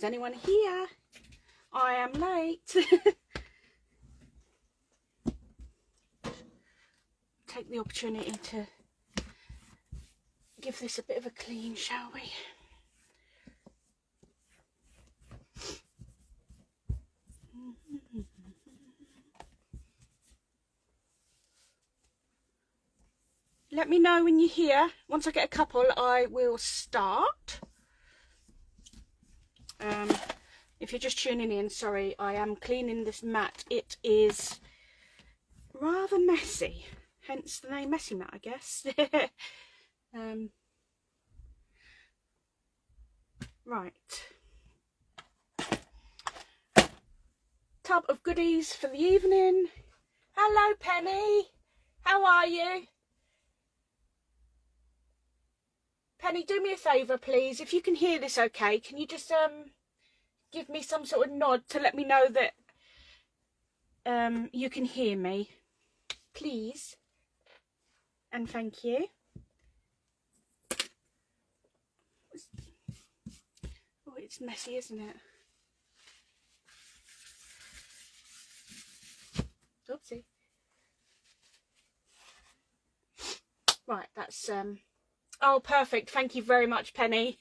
Is anyone here? I am late. Take the opportunity to give this a bit of a clean, shall we? Let me know when you're here. Once I get a couple, I will start. If you're just tuning in, sorry, I am cleaning this mat. It is rather messy, hence the name Messy Mat, I guess. Right. Tub of goodies for the evening. Hello, Penny. How are you? Penny, do me a favour, please. If you can hear this okay, can you just give me some sort of nod to let me know that you can hear me, please? And thank you. Oh, it's messy, isn't it? Oopsie. Right, that's oh, perfect. Thank you very much, Penny.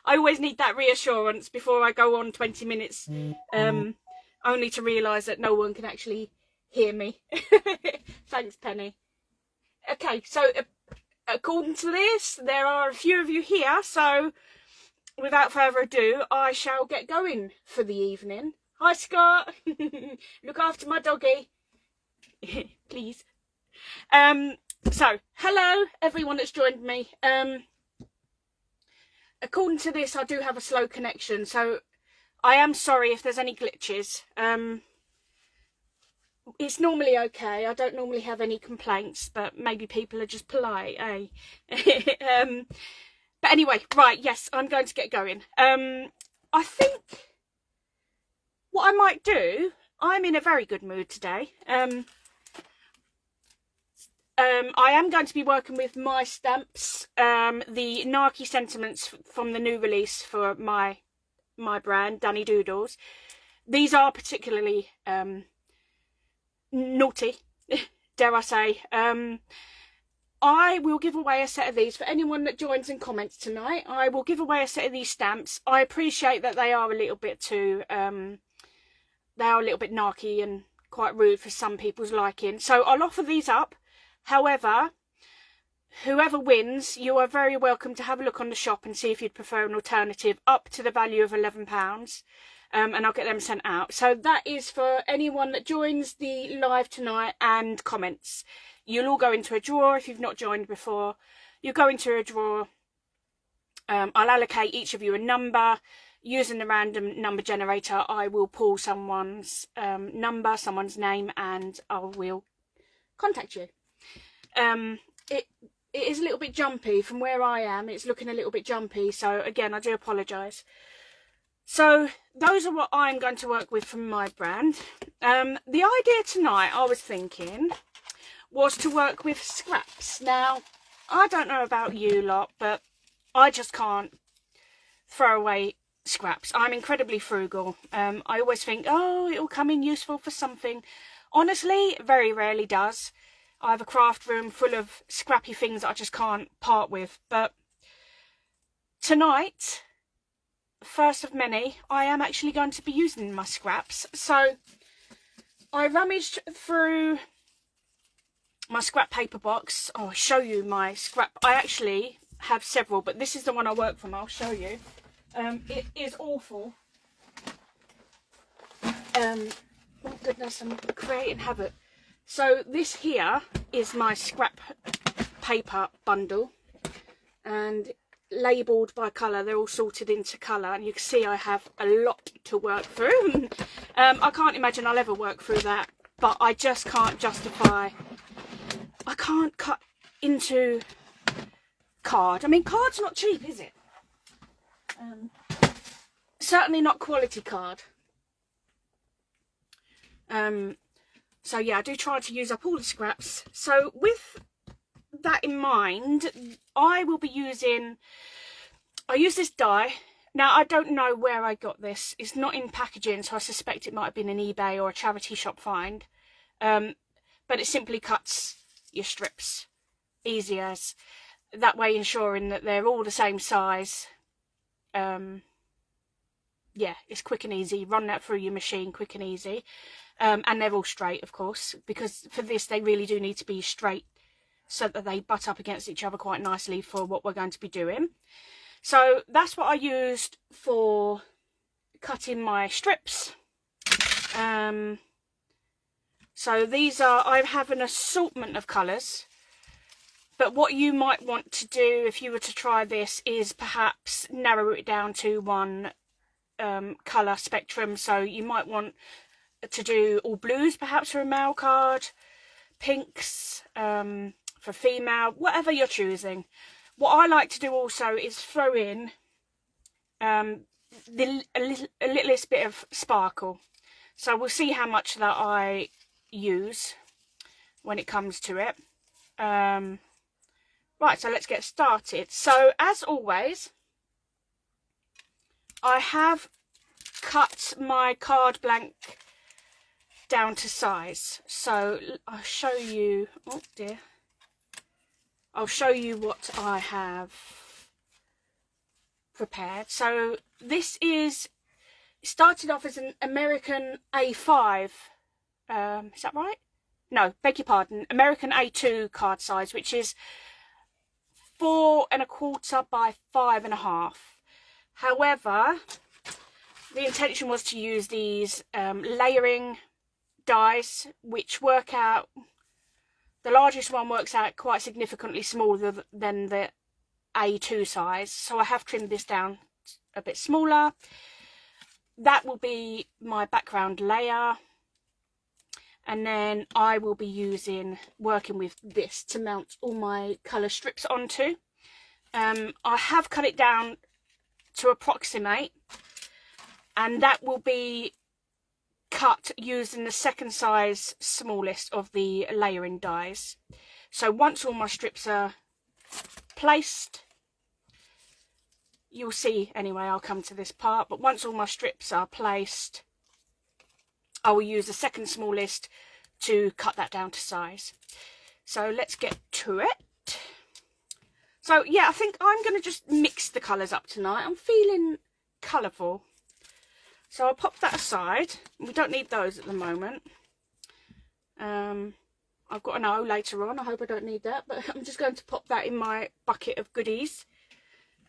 I always need that reassurance before I go on 20 minutes, only to realise that no one can actually hear me. Thanks, Penny. Okay, so according to this, there are a few of you here, so without further ado, I shall get going for the evening. Hi, Scott. Look after my doggy. Please. So, hello everyone that's joined me. According to this, I do have a slow connection, so I am sorry if there's any glitches. It's normally okay. I don't normally have any complaints, but maybe people are just polite, eh? But anyway, right, yes, I'm going to get going. I think what I might do, I'm in a very good mood today. I am going to be working with my stamps, the Narky Sentiments from the new release for my brand, Dani Doodles. These are particularly naughty, dare I say. I will give away a set of these for anyone that joins and comments tonight. I will give away a set of these stamps. I appreciate that they are a little bit too, they are a little bit narky and quite rude for some people's liking. So I'll offer these up. However, whoever wins, you are very welcome to have a look on the shop and see if you'd prefer an alternative up to the value of £11. And I'll get them sent out. So that is for anyone that joins the live tonight and comments. You'll all go into a draw if you've not joined before. You go into a draw. I'll allocate each of you a number. Using the random number generator, I will pull someone's number, someone's name, and I will contact you. It is a little bit jumpy from where I am. It's looking a little bit jumpy, so again, I do apologise. So those are what I'm going to work with from my brand. The idea tonight, I was thinking, was to work with scraps. Now, I don't know about you lot, but I just can't throw away scraps. I'm incredibly frugal. I always think, oh, it'll come in useful for something. Honestly, it very rarely does. I have a craft room full of scrappy things that I just can't part with. But tonight, first of many, I am actually going to be using my scraps. So I rummaged through my scrap paper box. Oh, I'll show you my scrap. I actually have several, but this is the one I work from. I'll show you. It is awful. Oh goodness, I'm creating havoc. So this here is my scrap paper bundle, and labelled by colour. They're all sorted into colour, and you can see I have a lot to work through. I can't imagine I'll ever work through that, but I just can't justify. I can't cut into card. I mean, card's not cheap, is it? Certainly not quality card. So yeah, I do try to use up all the scraps. So with that in mind, I will be using, I use this die, Now, I don't know where I got this. It's not in packaging, so I suspect it might have been an eBay or a charity shop find. But it simply cuts your strips easy as. That way ensuring that they're all the same size. Yeah, it's quick and easy. Run that through your machine quick and easy. And they're all straight, of course, because for this they really do need to be straight so that they butt up against each other quite nicely for what we're going to be doing. So that's what I used for cutting my strips. So these are, I have an assortment of colours, but what you might want to do if you were to try this is perhaps narrow it down to one colour spectrum. So you might want to do all blues perhaps for a male card, pinks for female, whatever you're choosing. What I like to do also is throw in a little bit of sparkle. So we'll see how much that I use when it comes to it. Right, so let's get started. So as always, I have cut my card blank down to size. So I'll show you, oh dear, I'll show you what I have prepared. So this is, it started off as an American A5, is that right? No, beg your pardon, American A2 card size, which is 4 1/4 by 5 1/2. However, the intention was to use these layering dies, which work out, the largest one works out quite significantly smaller than the A2 size. So I have trimmed this down a bit smaller. That will be my background layer. And then I will be working with this to mount all my colour strips onto. I have cut it down to approximate, and that will be cut using the second size smallest of the layering dies. So once all my strips are placed, you'll see anyway, I'll come to this part, but once all my strips are placed, I will use the second smallest to cut that down to size. So let's get to it. So yeah, I think I'm going to just mix the colours up tonight. I'm feeling colourful. So I'll pop that aside. We don't need those at the moment. I've got an O later on. I hope I don't need that, but I'm just going to pop that in my bucket of goodies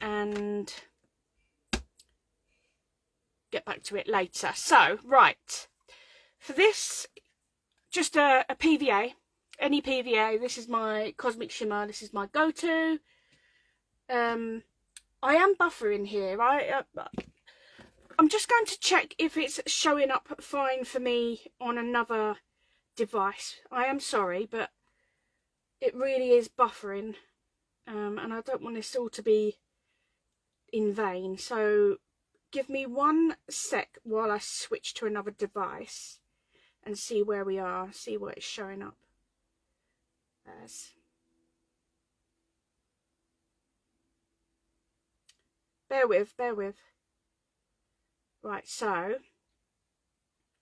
and get back to it later. So, right. For this, just a PVA, any PVA. This is my Cosmic Shimmer. This is my go-to. I am buffering here. I'm just going to check if it's showing up fine for me on another device. I am sorry, but it really is buffering, and I don't want this all to be in vain. So give me 1 sec while I switch to another device and see where we are, see what it's showing up as. Bear with. Right, so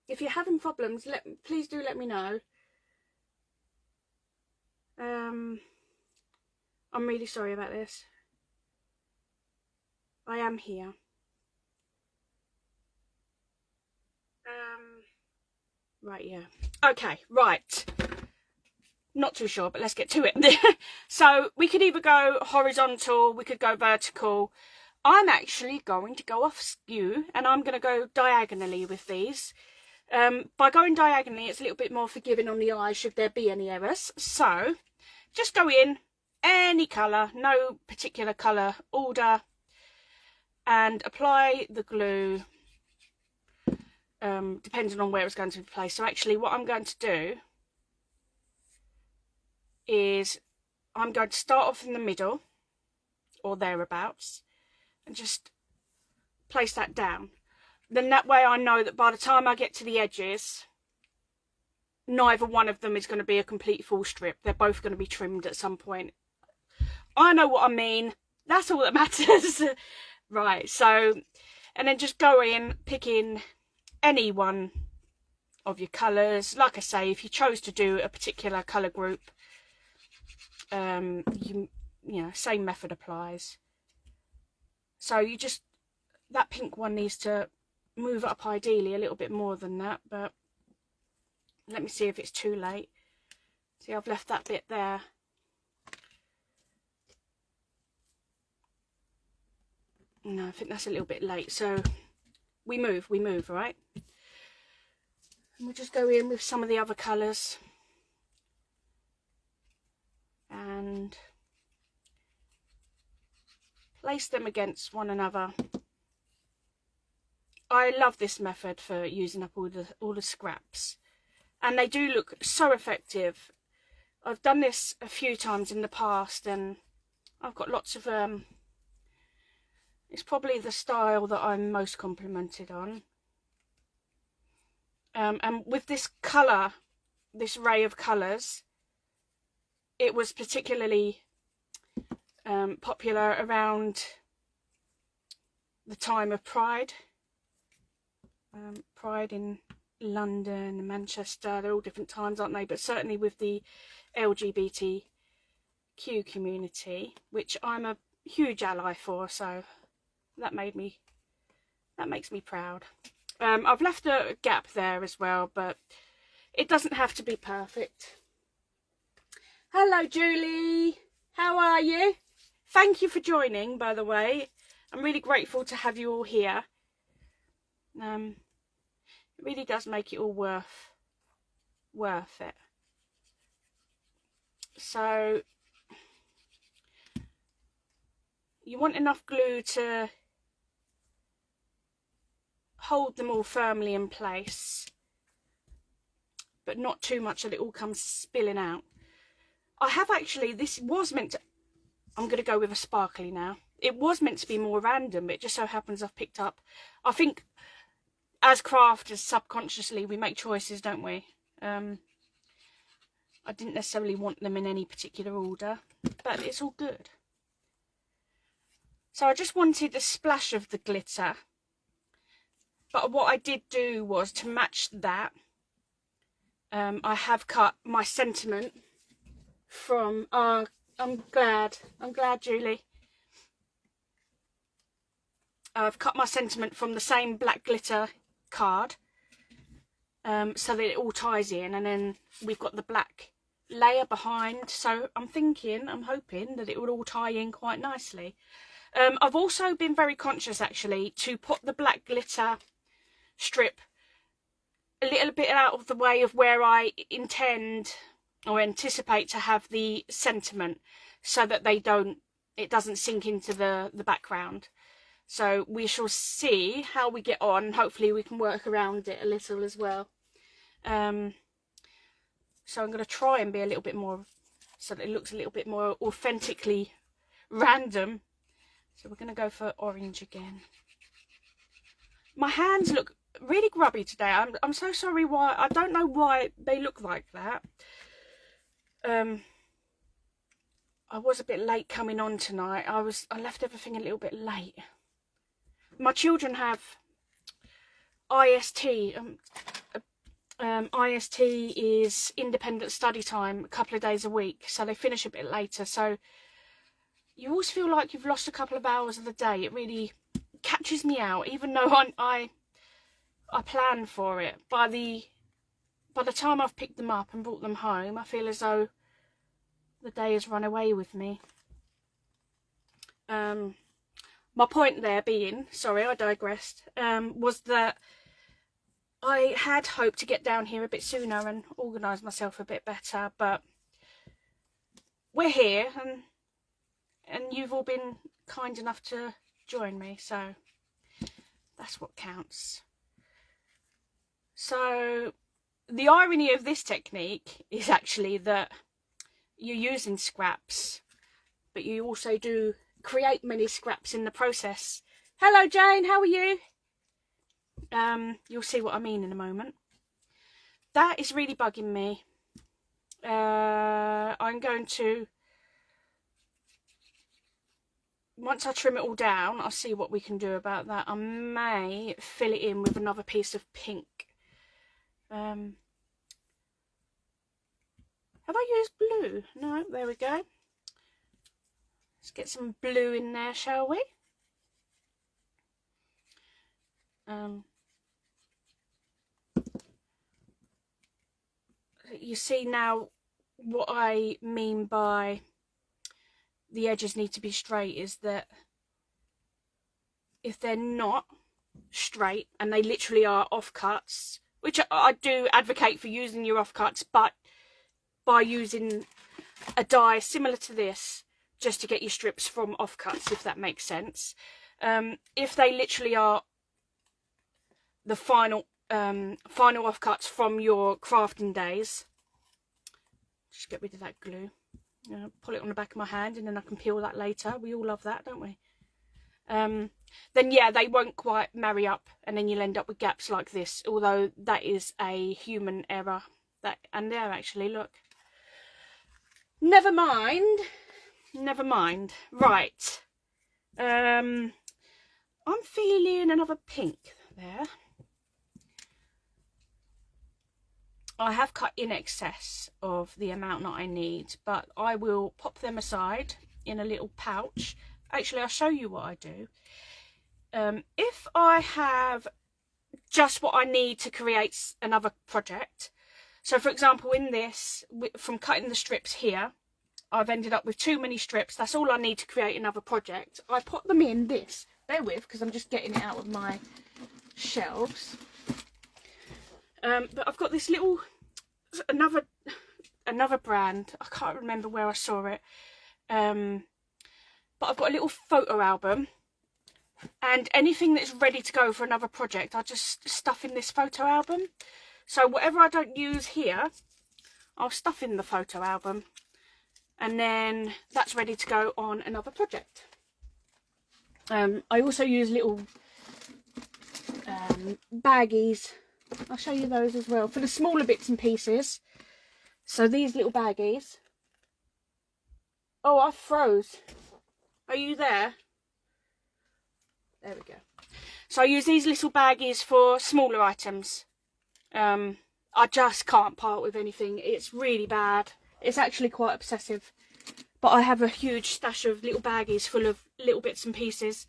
if you're having problems, please do let me know. I'm really sorry about this. I am here. Right, yeah. Okay, right. Not too sure, but let's get to it. So we could either go horizontal, we could go vertical. I'm actually going to go off skew, and I'm going to go diagonally with these. By going diagonally, it's a little bit more forgiving on the eye should there be any errors. So just go in any colour, no particular colour order, and apply the glue, depending on where it's going to be placed. So actually what I'm going to do is I'm going to start off in the middle or thereabouts and just place that down. Then that way I know that by the time I get to the edges, neither one of them is going to be a complete full strip. They're both going to be trimmed at some point. I know what I mean. That's all that matters. Right, so, and then just go in, pick in any one of your colours. Like I say, if you chose to do a particular colour group, you know, same method applies. So you just, that pink one needs to move up ideally a little bit more than that, but let me see if it's too late. See, I've left that bit there. No, I think that's a little bit late, so we move, right? And we'll just go in with some of the other colours and place them against one another. I love this method for using up all the scraps, and they do look so effective. I've done this a few times in the past, and I've got lots of it's probably the style that I'm most complimented on. And with this colour, this array of colours, it was particularly popular around the time of Pride. Pride in London and Manchester, they're all different times, aren't they? But certainly with the LGBTQ community, which I'm a huge ally for, so that makes me proud. I've left a gap there as well, but it doesn't have to be perfect. Hello Julie, how are you? Thank you for joining, by the way. I'm really grateful to have you all here. It really does make it all worth it. So you want enough glue to hold them all firmly in place, but not too much that it all comes spilling out. I have actually, this was meant to, I'm going to go with a sparkly now. It was meant to be more random, but it just so happens I've picked up, I think as crafters, subconsciously we make choices, don't we? I didn't necessarily want them in any particular order, but it's all good. So I just wanted a splash of the glitter, but what I did do was to match that. I have cut my sentiment from, I'm glad Julie. I've cut my sentiment from the same black glitter card, so that it all ties in, and then we've got the black layer behind, so I'm hoping that it will all tie in quite nicely. I've also been very conscious actually to put the black glitter strip a little bit out of the way of where I intend or anticipate to have the sentiment, so that it doesn't sink into the background. So we shall see how we get on. Hopefully we can work around it a little as well. So I'm going to try and be a little bit more, so that it looks a little bit more authentically random. So we're going to go for orange again. My hands look really grubby today. I'm so sorry why. I don't know why they look like that. I was a bit late coming on tonight. I left everything a little bit late. My children have IST. IST is independent study time, a couple of days a week, so they finish a bit later. So you always feel like you've lost a couple of hours of the day. It really catches me out, even though I plan for it. By the time I've picked them up and brought them home, I feel as though the day has run away with me. My point there being, sorry, I digressed, was that I had hoped to get down here a bit sooner and organise myself a bit better, but we're here, and you've all been kind enough to join me, so that's what counts. So the irony of this technique is actually that you're using scraps, but you also do create many scraps in the process. Hello Jane, how are you? You'll see what I mean in a moment. That is really bugging me. I'm going to once I trim it all down, I'll see what we can do about that. I may fill it in with another piece of pink. Have I used blue? No, there we go. Let's get some blue in there, shall we? You see now what I mean by the edges need to be straight is that if they're not straight and they literally are offcuts, which I do advocate for using your offcuts, but by using a die similar to this just to get your strips from offcuts, if that makes sense. If they literally are the final offcuts from your crafting days, just get rid of that glue. Pull it on the back of my hand and then I can peel that later. We all love that, don't we? Then yeah, they won't quite marry up and then you'll end up with gaps like this, although that is a human error. And there, actually, look. Never mind. Right. I'm feeling another pink there. I have cut in excess of the amount that I need, but I will pop them aside in a little pouch. Actually, I'll show you what I do. If I have just what I need to create another project, so for example in this, from cutting the strips here, I've ended up with too many strips. That's all I need to create another project. I put them in this. Bear with, because I'm just getting it out of my shelves. But I've got this little, another brand. I can't remember where I saw it. But I've got a little photo album. And anything that's ready to go for another project, I just stuff in this photo album. So whatever I don't use here, I'll stuff in the photo album. And then that's ready to go on another project. I also use little baggies. I'll show you those as well for the smaller bits and pieces. So these little baggies. Oh, I froze. Are you there? There we go. So I use these little baggies for smaller items. I just can't part with anything. It's really bad. It's actually quite obsessive. But I have a huge stash of little baggies full of little bits and pieces.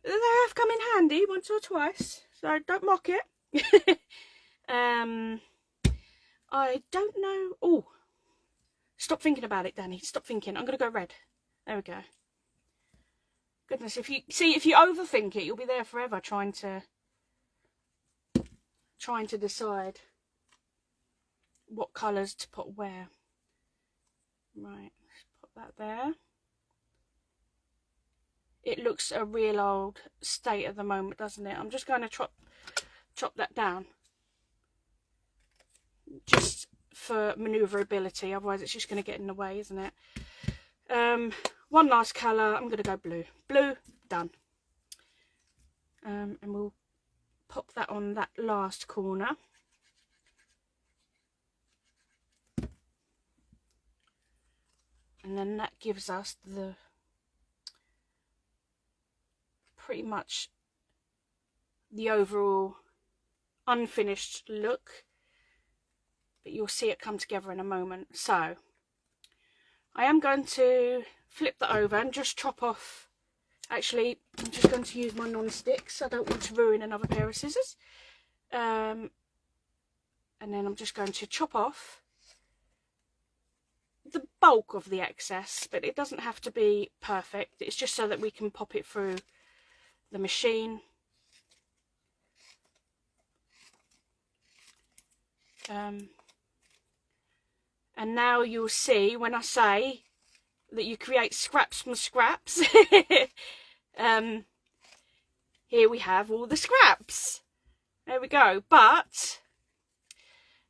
They have come in handy once or twice, so don't mock it. I don't know. Oh, stop thinking about it, Dani. Stop thinking. I'm going to go red. There we go. Goodness, if you overthink it, you'll be there forever trying to decide what colours to put where. Right, let's put that there. It looks a real old state at the moment, doesn't it? I'm just going to chop that down, just for manoeuvrability. Otherwise, it's just going to get in the way, isn't it? One last colour. I'm going to go blue. Blue, done. And we'll pop that on that last corner. And then that gives us the pretty much the overall unfinished look. But you'll see it come together in a moment. So I am going to flip that over and just chop off. Actually, I'm just going to use my non-sticks. I don't want to ruin another pair of scissors. And then I'm just going to chop off the bulk of the excess, but it doesn't have to be perfect. It's just so that we can pop it through the machine. And now you'll see when I say that you create scraps from scraps. Here we have all the scraps. There we go. But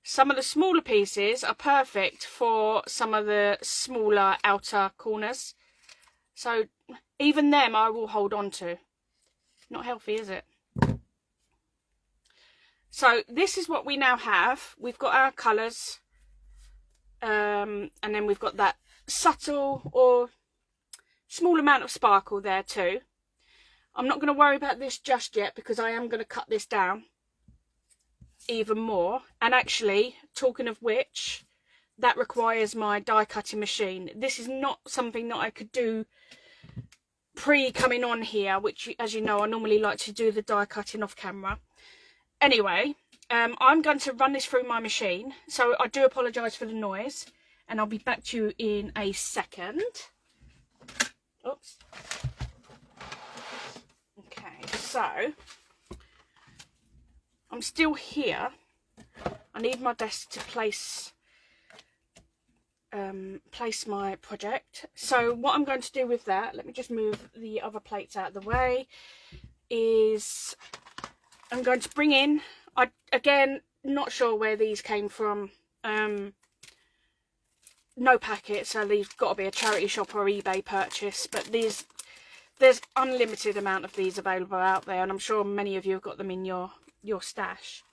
some of the smaller pieces are perfect for some of the smaller outer corners. So even them I will hold on to. Not healthy, is it? So this is what we now have. We've got our colours. And then we've got that subtle or small amount of sparkle there too. I'm not going to worry about this just yet because I am going to cut this down even more. And actually, talking of which, that requires my die cutting machine. This is not something that I could do pre coming on here, which, as you know, I normally like to do the die cutting off camera. Anyway, I'm going to run this through my machine, so I do apologise for the noise, and I'll be back to you in a second. Oops. Okay, so I'm still here. I need my desk to place my project. So what I'm going to do with that, let me just move the other plates out of the way, is I'm going to bring in, again, not sure where these came from, no packet, so these got to be a charity shop or eBay purchase, but there's unlimited amount of these available out there, and I'm sure many of you have got them in your stash.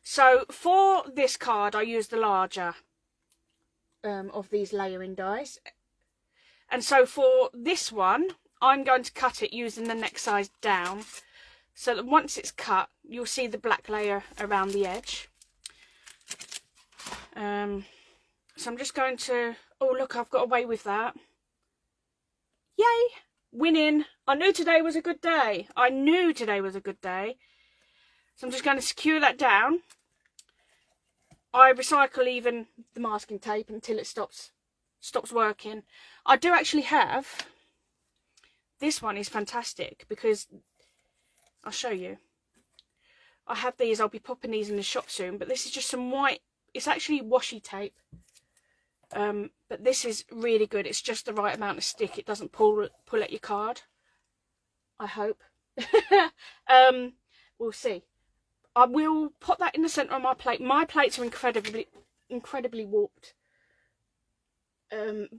So for this card I used the larger of these layering dies, and so for this one I'm going to cut it using the next size down, so that once it's cut you'll see the black layer around the edge. So I'm just going to, oh look, I've got away with that. Yay! Winning! I knew today was a good day. I knew today was a good day. So I'm just going to secure that down. I recycle even the masking tape until it stops working. I do actually have, this one is fantastic because, I'll show you. I have these, I'll be popping these in the shop soon, but this is just some white, it's actually washi tape. But this is really good. It's just the right amount of stick. It doesn't pull at your card, I hope. We'll see. I will put that in the centre of my plate. My plates are incredibly warped. But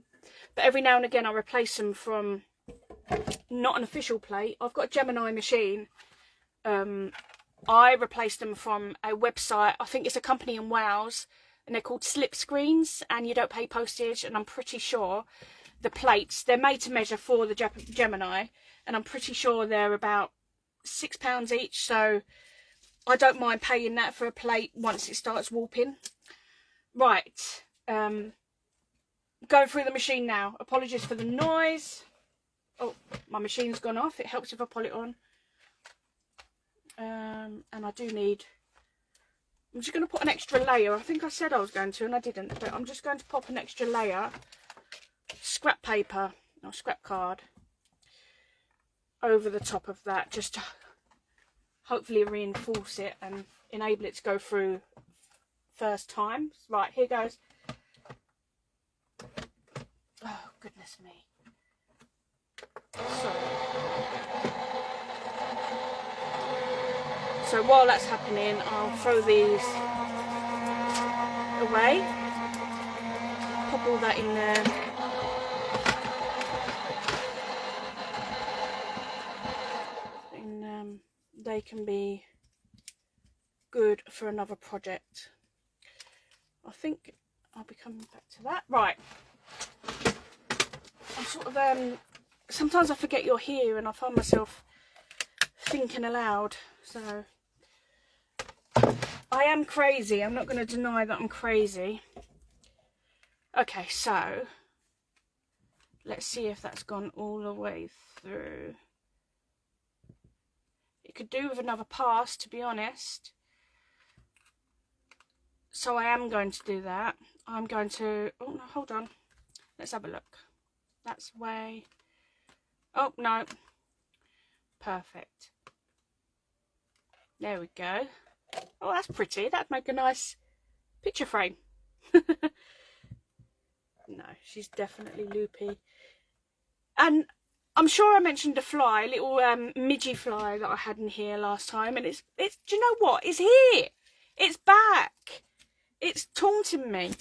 every now and again I replace them from not an official plate. I've got a Gemini machine. I replaced them from a website. I think it's a company in Wales, and they're called Slip Screens, and you don't pay postage. And I'm pretty sure the plates, they're made to measure for the Gemini, and I'm pretty sure they're about £6 each, so I don't mind paying that for a plate once it starts warping. Right, going through the machine now. Apologies for the noise. Oh, my machine's gone off. It helps if I pull it on. And I do need, I'm just going to put an extra layer. I think I said I was going to and I didn't, but I'm just going to pop an extra layer scrap paper or scrap card over the top of that, just to hopefully reinforce it and enable it to go through first time. Right, here goes. Oh goodness me. So while that's happening, I'll throw these away, pop all that in there. And they can be good for another project. I think I'll be coming back to that. Right. I'm sort of, sometimes I forget you're here and I find myself thinking aloud, so I am crazy. I'm not going to deny that I'm crazy. Okay, so let's see if that's gone all the way through. It could do with another pass, to be honest. So I am going to do that. I'm going to, oh no, hold on. Let's have a look. That's way, oh no. Perfect. There we go. Oh, that's pretty. That'd make a nice picture frame. No, she's definitely loopy. And I'm sure I mentioned a fly, a little midgie fly that I had in here last time, and it's do you know what? It's here. It's back. It's taunting me.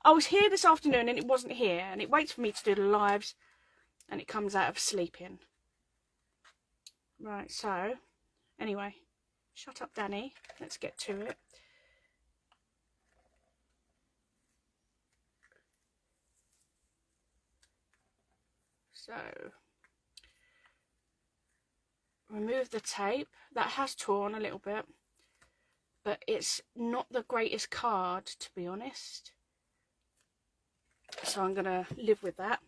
I was here this afternoon and it wasn't here, and it waits for me to do the lives, and it comes out of sleeping. Right, so anyway, shut up, Dani. Let's get to it. So remove the tape. That has torn a little bit, but it's not the greatest card, to be honest. So I'm going to live with that.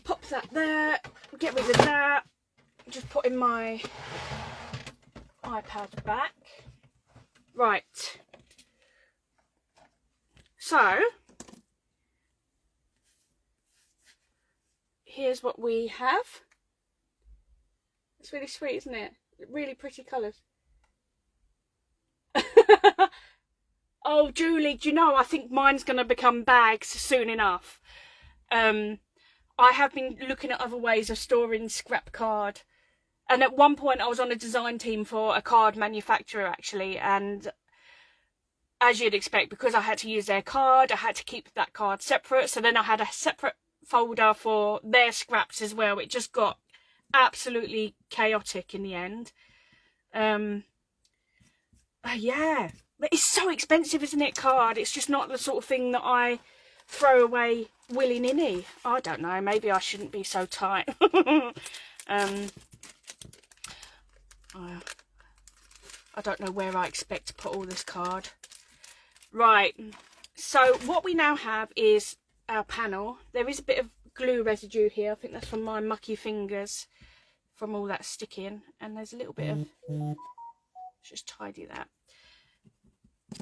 Pop that there, get rid of that, just put in my iPad back. Right, so here's what we have. It's really sweet, isn't it? Really pretty colours. Oh, Julie, do you know, I think mine's going to become bags soon enough. I have been looking at other ways of storing scrap card. And at one point I was on a design team for a card manufacturer, actually. And as you'd expect, because I had to use their card, I had to keep that card separate. So then I had a separate folder for their scraps as well. It just got absolutely chaotic in the end. Yeah. It's so expensive, isn't it, card? It's just not the sort of thing that I throw away willy-nilly. I don't know, maybe I shouldn't be so tight. I don't know where I expect to put all this card. Right, so what we now have is our panel. There is a bit of glue residue here. I think that's from my mucky fingers from all that sticking. And there's a little bit of... Let's just tidy that.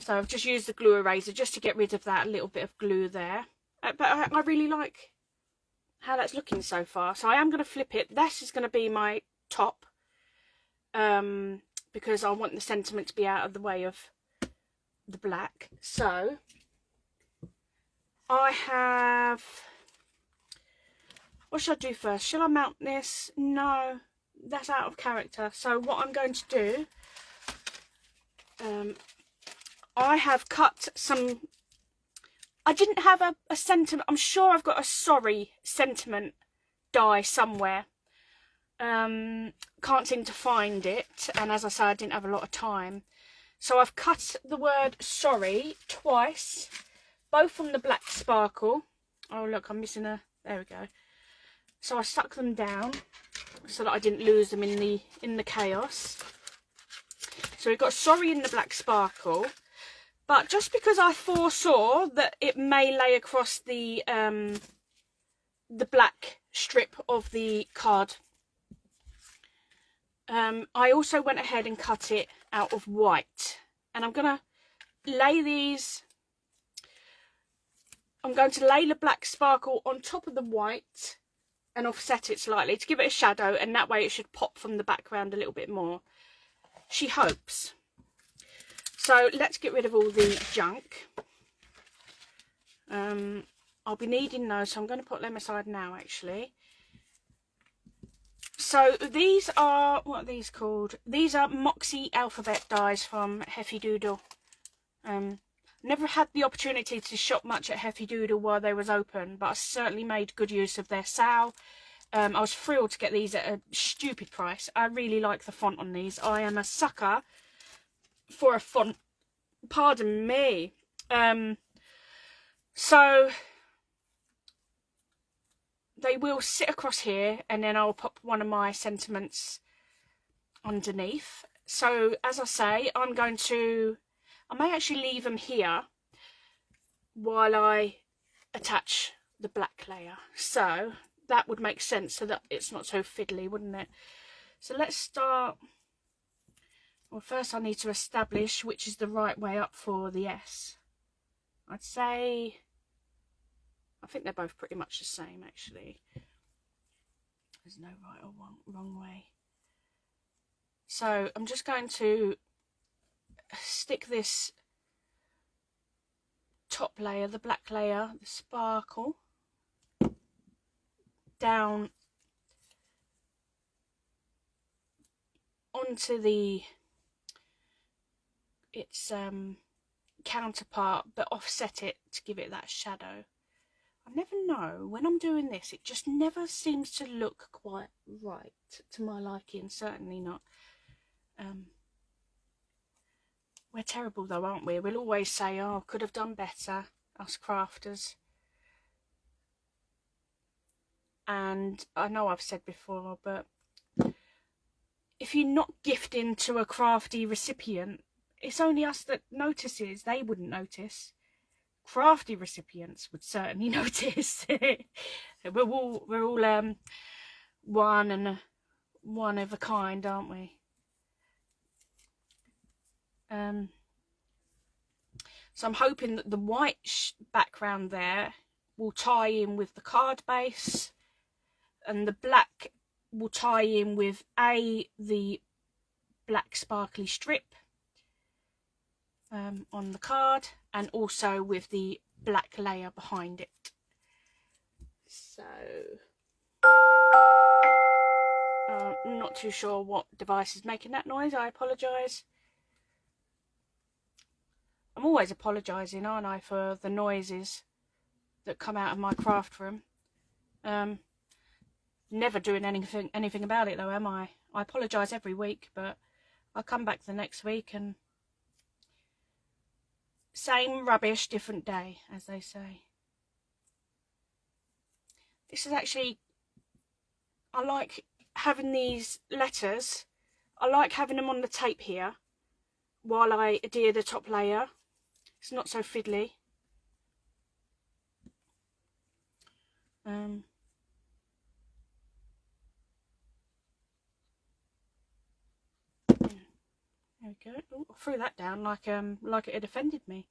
So I've just used the glue eraser just to get rid of that little bit of glue there. But I really like how that's looking so far. So I am going to flip it. This is going to be my top. Because I want the sentiment to be out of the way of the black. So I have... What should I do first? Shall I mount this? No, that's out of character. So what I'm going to do... I have cut some... I didn't have a sentiment. I'm sure I've got a sorry sentiment die somewhere. Can't seem to find it. And as I say, I didn't have a lot of time. So I've cut the word sorry twice. Both on the black sparkle. Oh, look, I'm missing a... There we go. So I stuck them down so that I didn't lose them in the chaos. So we've got sorry in the black sparkle. But just because I foresaw that it may lay across the black strip of the card, I also went ahead and cut it out of white. And I'm going to lay these... I'm going to lay the black sparkle on top of the white and offset it slightly to give it a shadow, and that way it should pop from the background a little bit more. She hopes. So let's get rid of all the junk. I'll be needing those, so I'm going to put them aside now, actually. So these are, what are these called? These are Moxie alphabet dies from Heffy Doodle. Never had the opportunity to shop much at Heffy Doodle while they was open, but I certainly made good use of their sale. I was thrilled to get these at a stupid price. I really like the font on these. I am a sucker for a font. Pardon me. So they will sit across here, and then I'll pop one of my sentiments underneath. So as I say, I may actually leave them here while I attach the black layer. So that would make sense, so that it's not so fiddly, wouldn't it? So let's start. Well, first I need to establish which is the right way up for the S. I'd say, I think they're both pretty much the same, actually. There's no right or wrong way. So I'm just going to stick this top layer, the black layer, the sparkle, down onto its counterpart, but offset it to give it that shadow. I never know, when I'm doing this, it just never seems to look quite right to my liking. Certainly not. We're terrible though, aren't we? We'll always say, oh, could have done better, us crafters. And I know I've said before, but if you're not gifting to a crafty recipient, it's only us that notices. They wouldn't notice. Crafty recipients would certainly notice. we're all one of a kind, aren't we? So I'm hoping that the white background there will tie in with the card base, and the black will tie in with the black sparkly strip on the card, and also with the black layer behind it. So I'm not too sure what device is making that noise. I apologise. I'm always apologising, aren't I, for the noises that come out of my craft room. Never doing anything about it though, am I? I apologise every week, but I'll come back the next week and same rubbish, different day, as they say. This is actually, I like having these letters. I like having them on the tape here while I adhere the top layer. It's not so fiddly. There we go. Ooh, I threw that down like it had offended me.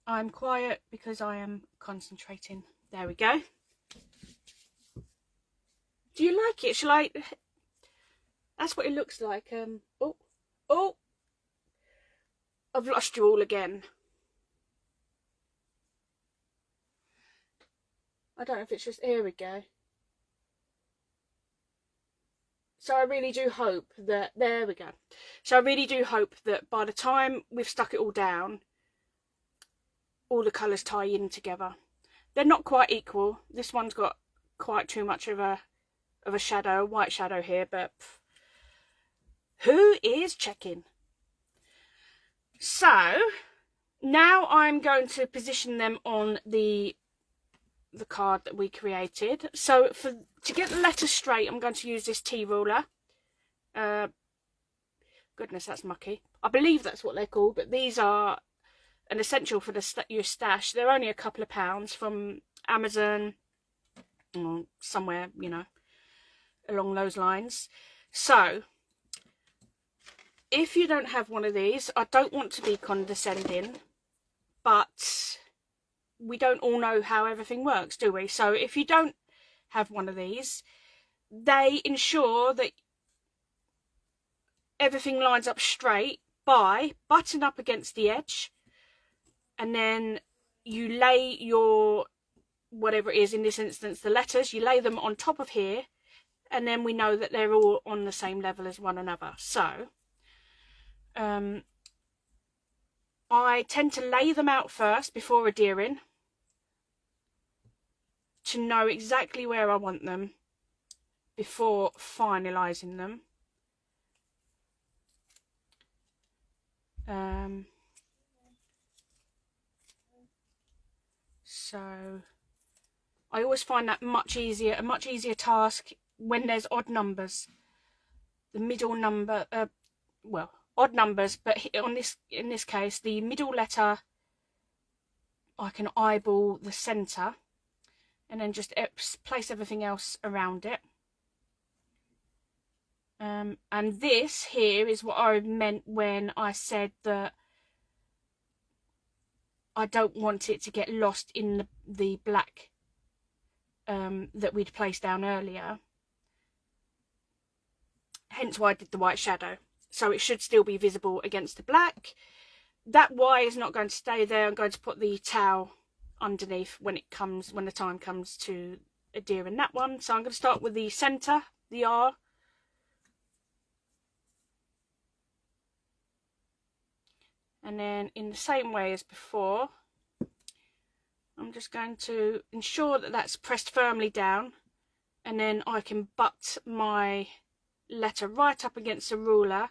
I'm quiet because I am concentrating. There we go. Do you like it? Shall I? That's what it looks like. Oh, I've lost you all again. I don't know if it's just, here we go. So I really do hope that, there we go. So I really do hope that by the time we've stuck it all down, all the colours tie in together. They're not quite equal. This one's got quite too much of a shadow, white shadow here, but who is checking? So now I'm going to position them on the card that we created. So to get the letters straight, I'm going to use this tea ruler. Goodness, that's mucky. I believe that's what they're called, but these are an essential for your stash. They're only a couple of pounds from Amazon or somewhere, you know, along those lines. So if you don't have one of these, I don't want to be condescending, but we don't all know how everything works, do we? So if you don't have one of these, they ensure that everything lines up straight by button up against the edge, and then you lay your, whatever it is, in this instance the letters, you lay them on top of here, and then we know that they're all on the same level as one another. So I tend to lay them out first before adhering to know exactly where I want them before finalising them. So I always find that a much easier task when there's odd numbers. The middle number, well, odd numbers, but in this case, the middle letter, I can eyeball the centre and then just place everything else around it. And this here is what I meant when I said that I don't want it to get lost in the black that we'd placed down earlier. Hence why I did the white shadow. So it should still be visible against the black. That Y is not going to stay there. I'm going to put the towel underneath when the time comes to adhering that one. So I'm going to start with the centre, the R. And then in the same way as before, I'm just going to ensure that that's pressed firmly down, and then I can butt my letter right up against the ruler,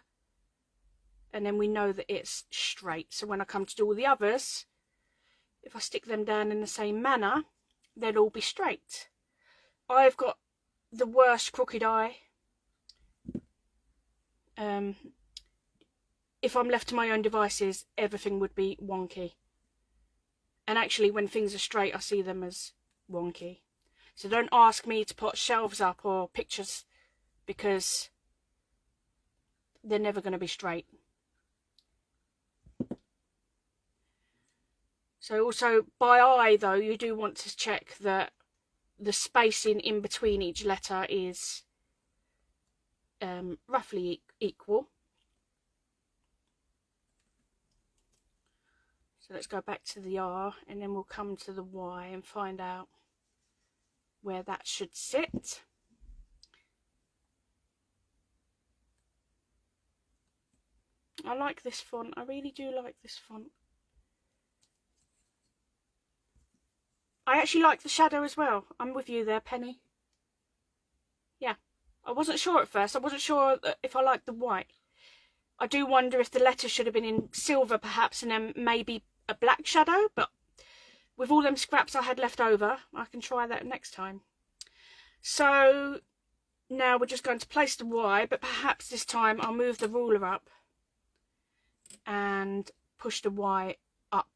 and then we know that it's straight. So when I come to do all the others, if I stick them down in the same manner, they'll all be straight. I've got the worst crooked eye. If I'm left to my own devices, everything would be wonky. And actually, when things are straight, I see them as wonky. So don't ask me to put shelves up or pictures, because they're never going to be straight. So also, by eye though, you do want to check that the spacing in between each letter is roughly equal. So let's go back to the R, and then we'll come to the Y and find out where that should sit. I like this font. I really do like this font. I actually like the shadow as well. I'm with you there, Penny. Yeah. I wasn't sure at first. I wasn't sure if I liked the white. I do wonder if the letters should have been in silver perhaps, and then maybe a black shadow, but with all them scraps I had left over, I can try that next time. So now we're just going to place the Y, but perhaps this time I'll move the ruler up and push the Y up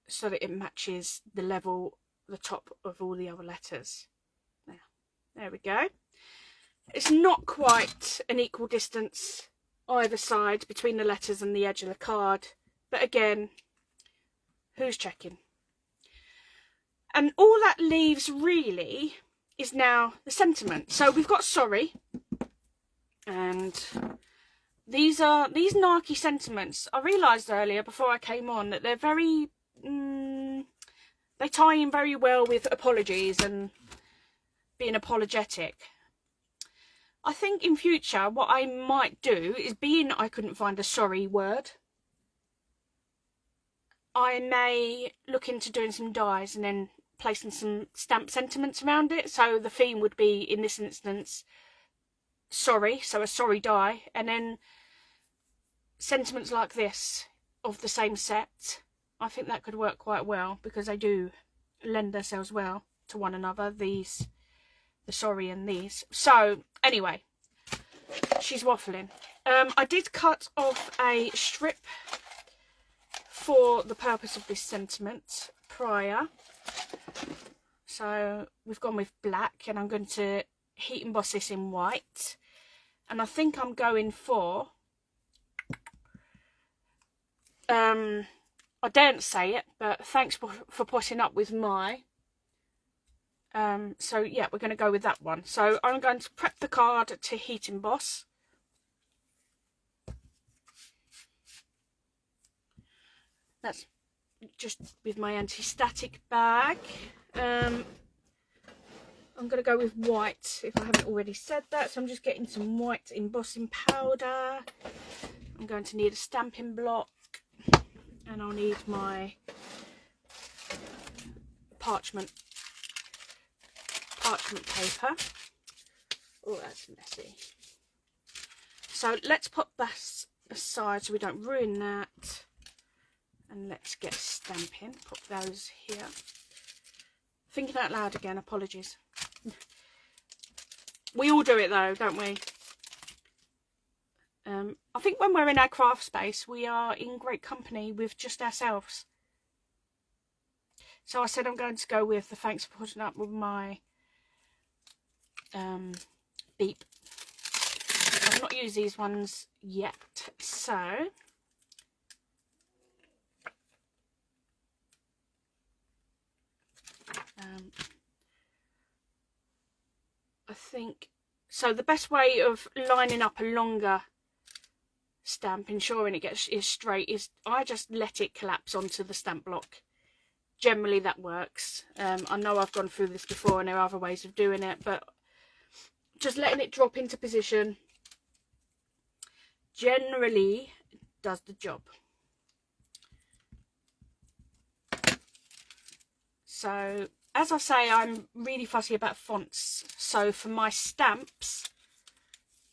so that it matches the level, the top of all the other letters. There we go. It's not quite an equal distance either side between the letters and the edge of the card, but again, who's checking? And all that leaves really is now the sentiment. So we've got sorry, and these Narky Sentiments. I realised earlier before I came on that they're very they tie in very well with apologies and being apologetic. I think in future what I might do is, being I couldn't find a sorry word, I may look into doing some dies and then placing some stamp sentiments around it. So the theme would be, in this instance, sorry, so a sorry die, and then sentiments like this of the same set. I think that could work quite well, because they do lend themselves well to one another, the sorry and these. So anyway, she's waffling. I did cut off a strip for the purpose of this sentiment prior. So we've gone with black, and I'm going to heat emboss this in white. And I think I'm going for I daren't say it, but thanks for putting up with my so yeah, we're going to go with that one. So I'm going to prep the card to heat emboss. That's just with my anti-static bag. I'm going to go with white, if I haven't already said that. So I'm just getting some white embossing powder. I'm going to need a stamping block, and I'll need my parchment paper. Oh, that's messy. So let's put that aside so we don't ruin that, and let's get stamping. Put those here. Thinking out loud again, apologies. We all do it though, don't we? I think when we're in our craft space, we are in great company with just ourselves. So I said I'm going to go with the thanks for putting up with my beep. I've not used these ones yet, so I think so. The best way of lining up a longer stamp, ensuring it is straight, is I just let it collapse onto the stamp block. Generally that works. I know I've gone through this before and there are other ways of doing it, but just letting it drop into position generally does the job. So as I say, I'm really fussy about fonts. So for my stamps,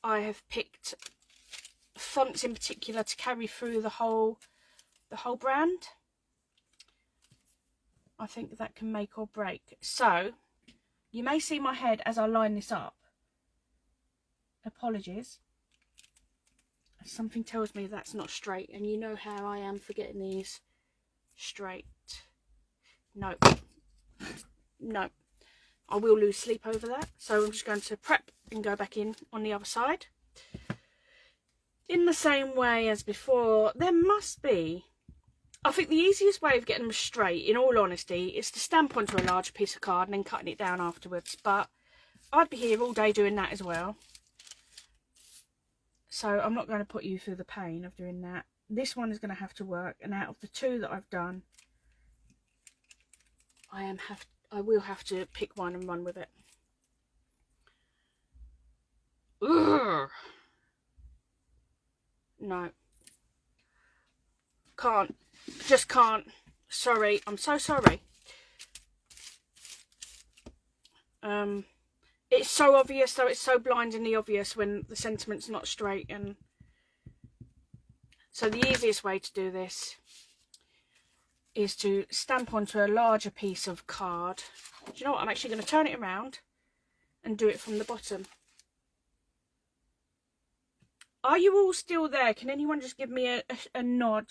I have picked fonts in particular to carry through the whole brand. I think that can make or break. So you may see my head as I line this up. Apologies. Something tells me that's not straight, and you know how I am for getting these straight. No. No. I will lose sleep over that. So I'm just going to prep and go back in on the other side. In the same way as before, there must be... I think the easiest way of getting them straight, in all honesty, is to stamp onto a large piece of card and then cutting it down afterwards. But I'd be here all day doing that as well. So I'm not going to put you through the pain of doing that. This one is going to have to work. And out of the two that I've done, I will have to pick one and run with it. Ugh. No. Can't. Just can't. Sorry. I'm so sorry. It's so obvious, though. It's so blindingly obvious when the sentiment's not straight. And so the easiest way to do this is to stamp onto a larger piece of card. Do you know what? I'm actually going to turn it around and do it from the bottom. Are you all still there? Can anyone just give me a nod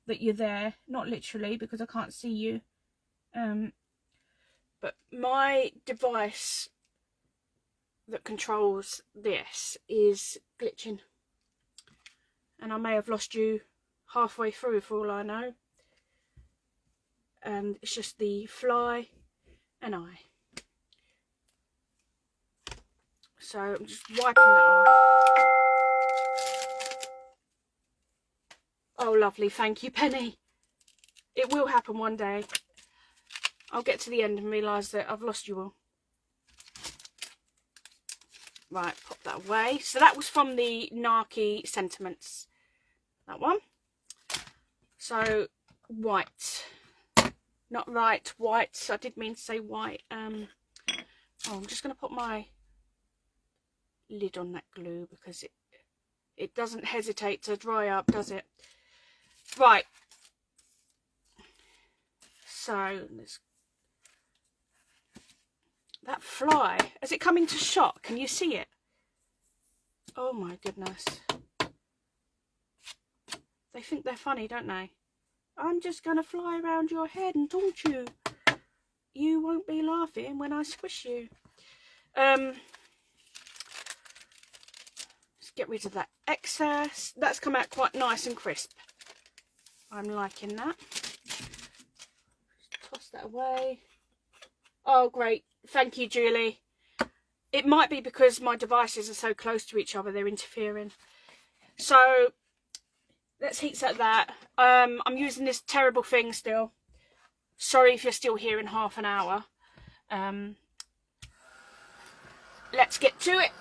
that you're there? Not literally, because I can't see you. But my device that controls this is glitching. And I may have lost you halfway through for all I know. And it's just the fly and I. So I'm just wiping that off. Oh, lovely. Thank you, Penny. It will happen one day. I'll get to the end and realise that I've lost you all. Right, pop that away. So that was from the Narky Sentiments. That one. So, white. Not right, white. I did mean to say white. I'm just going to put my lid on that glue because it doesn't hesitate to dry up, does it? Right. So, that fly, has it come into shot? Can you see it? Oh my goodness. They think they're funny, don't they? I'm just going to fly around your head and taunt you. You won't be laughing when I squish you. Let's get rid of that excess. That's come out quite nice and crisp. I'm liking that. Just toss that away. Oh, great. Thank you, Julie. It might be because my devices are so close to each other, they're interfering. So, let's heat set that. I'm using this terrible thing still. Sorry if you're still here in half an hour. Let's get to it.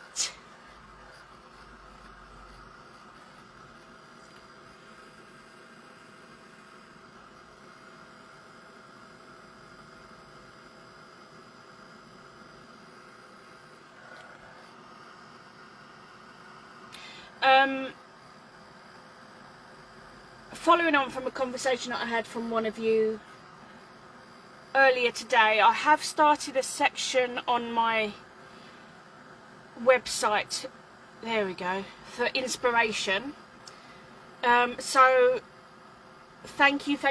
Following on from a conversation that I had from one of you earlier today, I have started a section on my website, there we go, for inspiration. So thank you to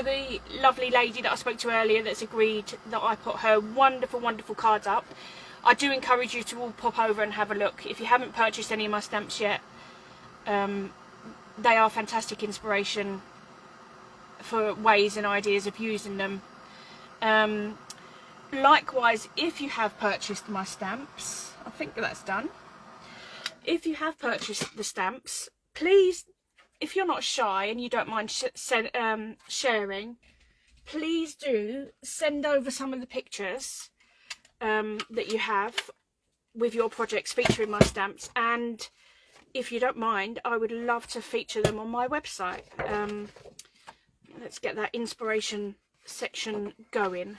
the lovely lady that I spoke to earlier that's agreed that I put her wonderful cards up. I do encourage you to all pop over and have a look. If you haven't purchased any of my stamps yet, they are fantastic inspiration for ways and ideas of using them. Likewise, if you have purchased my stamps, I think that's done. If you have purchased the stamps, please, if you're not shy and you don't mind sharing, please do send over some of the pictures that you have with your projects featuring my stamps, and if you don't mind, I would love to feature them on my website. Let's get that inspiration section going.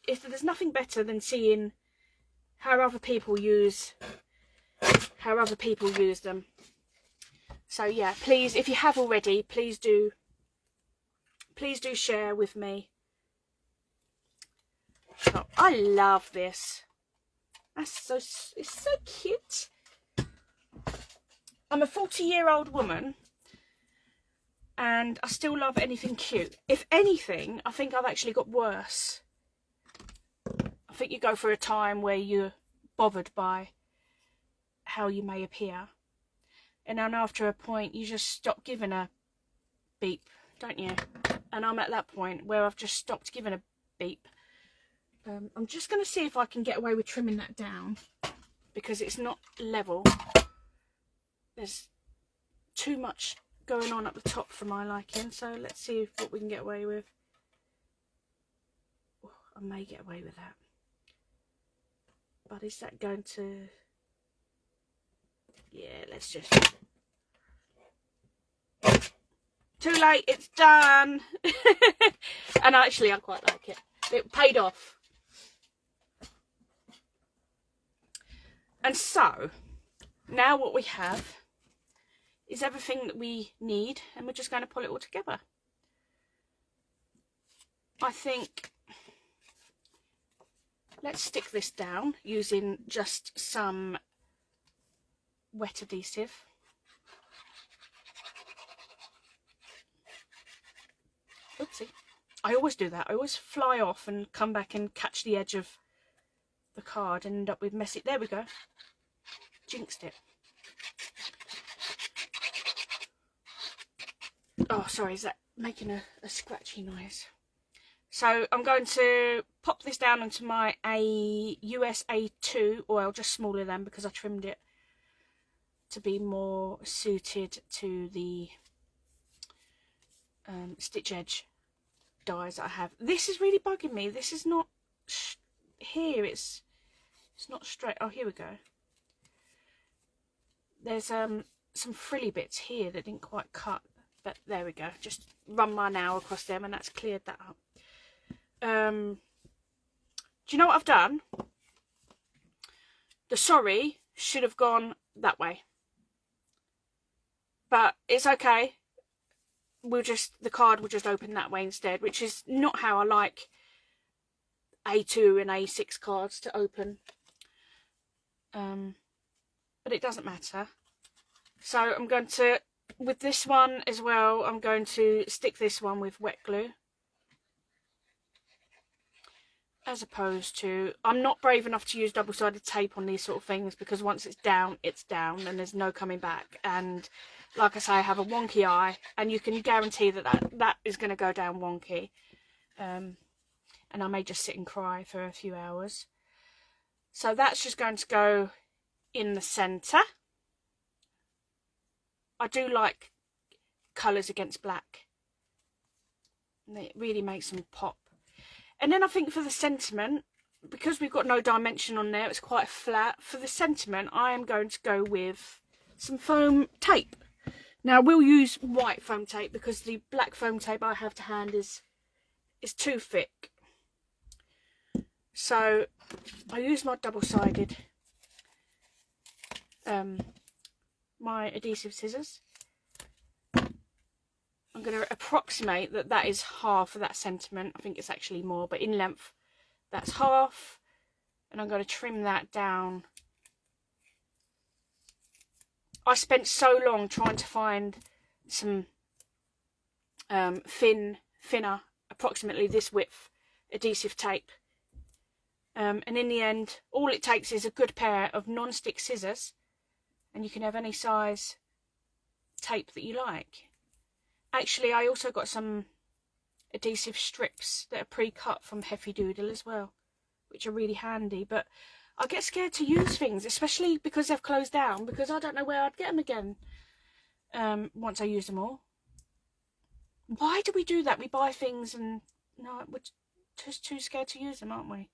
If there's nothing better than seeing how other people use them. So yeah, please, if you have already, please do please do share with me. Oh, I love this. It's so cute. I'm a 40-year-old woman and I still love anything cute. If anything, I think I've actually got worse. I think you go through a time where you're bothered by how you may appear. And then after a point, you just stop giving a beep, don't you? And I'm at that point where I've just stopped giving a beep. I'm just going to see if I can get away with trimming that down, because it's not level. There's too much going on at the top for my liking, so let's see what we can get away with. Oh, I may get away with that. But is that going to... Yeah, let's just... Too late, it's done! And actually, I quite like it. It paid off. And so, now what we have is everything that we need, and we're just going to pull it all together. I think, let's stick this down using just some wet adhesive. Oopsie. I always do that. I always fly off and come back and catch the edge of the card and end up with messy. There we go. Jinxed it. Oh, sorry, is that making a scratchy noise? So I'm going to pop this down onto my US A2 oil, just smaller than, because I trimmed it to be more suited to the stitch edge dies that I have. This is really bugging me. This is not here. It's not straight. Oh, here we go. There's some frilly bits here that didn't quite cut, but there we go. Just run my nail across them and that's cleared that up. Do you know what I've done? The sorry should have gone that way, but it's okay. The card will just open that way instead, which is not how I like A2 and A6 cards to open. But it doesn't matter. So I'm going to, with this one as well, I'm going to stick this one with wet glue. As opposed to, I'm not brave enough to use double-sided tape on these sort of things, because once it's down and there's no coming back. And like I say, I have a wonky eye, and you can guarantee that is going to go down wonky. And I may just sit and cry for a few hours. So that's just going to go in the centre. I do like colours against black. And it really makes them pop. And then I think for the sentiment, because we've got no dimension on there, it's quite flat. For the sentiment, I am going to go with some foam tape. Now, we'll use white foam tape because the black foam tape I have to hand is too thick. So, I use my double-sided, my adhesive scissors. I'm going to approximate that is half of that sentiment. I think it's actually more, but in length, that's half. And I'm going to trim that down. I spent so long trying to find some thinner, approximately this width, adhesive tape. And in the end, all it takes is a good pair of non-stick scissors, and you can have any size tape that you like. Actually, I also got some adhesive strips that are pre-cut from Handmade Doodles as well, which are really handy. But I get scared to use things, especially because they've closed down, because I don't know where I'd get them again once I use them all. Why do we do that? We buy things and no, we're just too scared to use them, aren't we?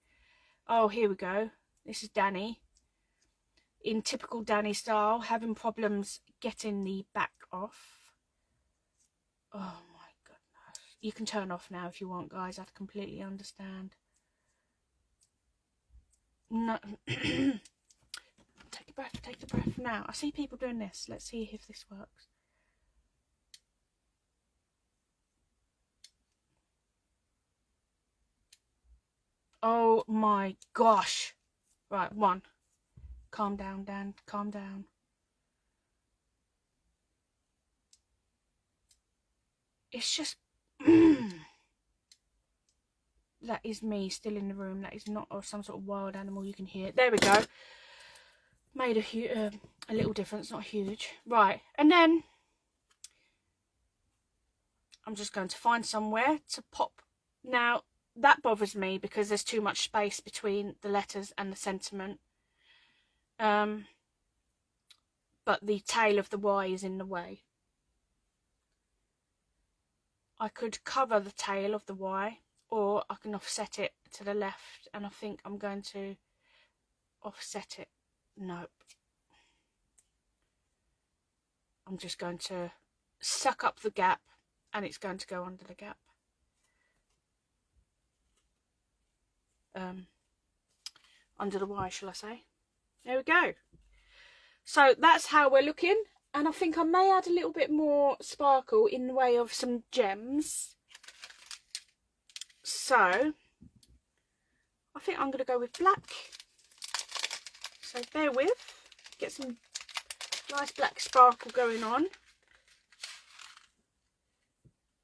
Oh, here we go. This is Dani. In typical Dani style, having problems getting the back off. Oh my goodness. You can turn off now if you want, guys. I completely understand. No. Take a breath, take a breath now. I see people doing this. Let's see if this works. Oh my gosh. Right, one. Calm down, Dan. Calm down. It's just... That is me still in the room. That is not some sort of wild animal. You can hear it. There we go. Made a little difference, not huge. Right, and then I'm just going to find somewhere to pop. Now, that bothers me because there's too much space between the letters and the sentiment. But the tail of the Y is in the way. I could cover the tail of the Y, or I can offset it to the left, and I think I'm going to offset it. Nope. I'm just going to suck up the gap, and it's going to go under the gap. Under the Y, shall I say. There we go. So that's how we're looking, and I think I may add a little bit more sparkle in the way of some gems. So I think I'm going to go with black. So bear with, get some nice black sparkle going on.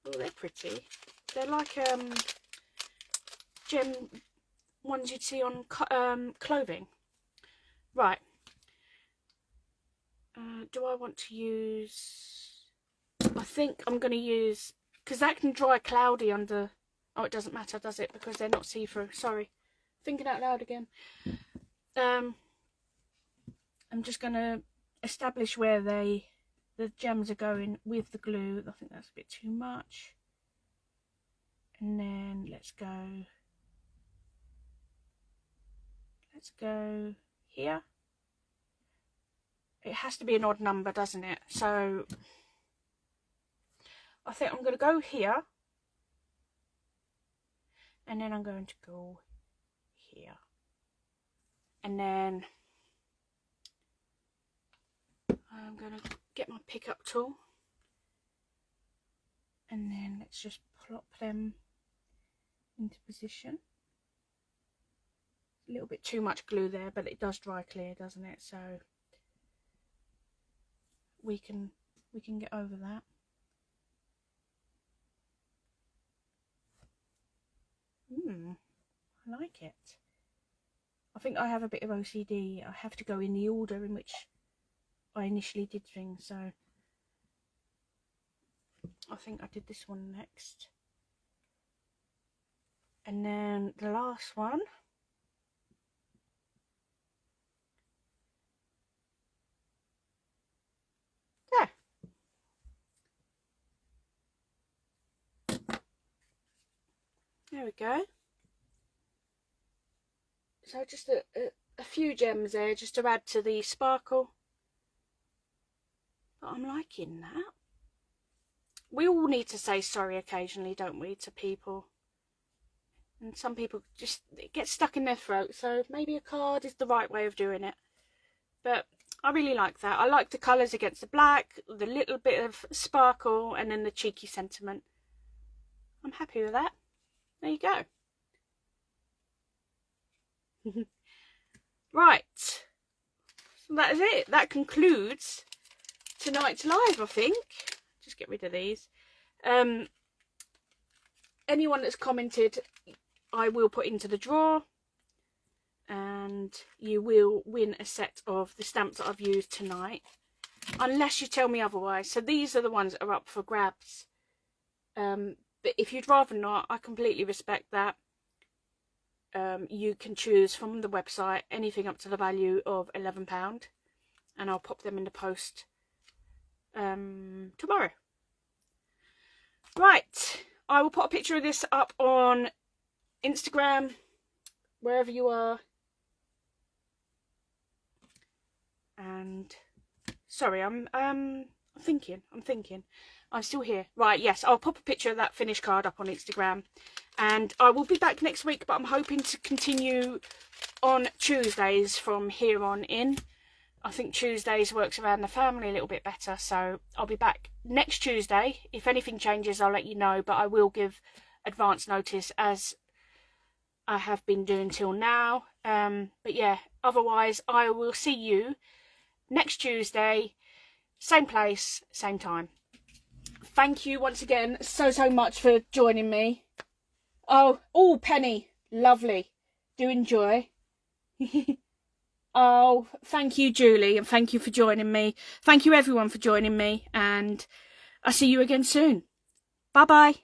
Oh, they're pretty. They're like gem ones you'd see on clothing. Right. Do I want to use... I think I'm going to use... Because that can dry cloudy under... Oh, it doesn't matter, does it? Because they're not see-through. Sorry. Thinking out loud again. I'm just going to establish where the gems are going with the glue. I think that's a bit too much. And then let's go here. It has to be an odd number, doesn't it? So I think I'm going to go here, and then I'm going to go here, and then I'm going to get my pickup tool, and then let's just plop them into position. A little bit too much glue there, but it does dry clear, doesn't it? So we can get over that. I like it. I think I have a bit of OCD. I have to go in the order in which I initially did things, so I think I did this one next. And then the last one. There. There we go. So just a few gems there just to add to the sparkle. But I'm liking that. We all need to say sorry occasionally, don't we, to people? And some people just it gets stuck in their throat, so maybe a card is the right way of doing it. But I really like that. I like the colours against the black, the little bit of sparkle, and then the cheeky sentiment. I'm happy with that. There you go. Right, so that is it. That concludes tonight's live, I think. Just get rid of these. Anyone that's commented, I will put into the draw, and you will win a set of the stamps that I've used tonight, unless you tell me otherwise. So these are the ones that are up for grabs. But if you'd rather not, I completely respect that. You can choose from the website anything up to the value of £11, and I'll pop them in the post tomorrow. Right, I will put a picture of this up on Instagram, wherever you are. And sorry, I'm thinking. I'm still here. Right, yes, I'll pop a picture of that finished card up on Instagram. And I will be back next week, but I'm hoping to continue on Tuesdays from here on in. I think Tuesdays works around the family a little bit better, so I'll be back next Tuesday. If anything changes, I'll let you know, but I will give advance notice as I have been doing till now. But yeah, otherwise I will see you next Tuesday, same place, same time. Thank you once again so much for joining me. Oh, Penny, lovely. Do enjoy. Oh, thank you, Julie, and thank you for joining me. Thank you everyone for joining me, and I'll see you again soon. Bye bye.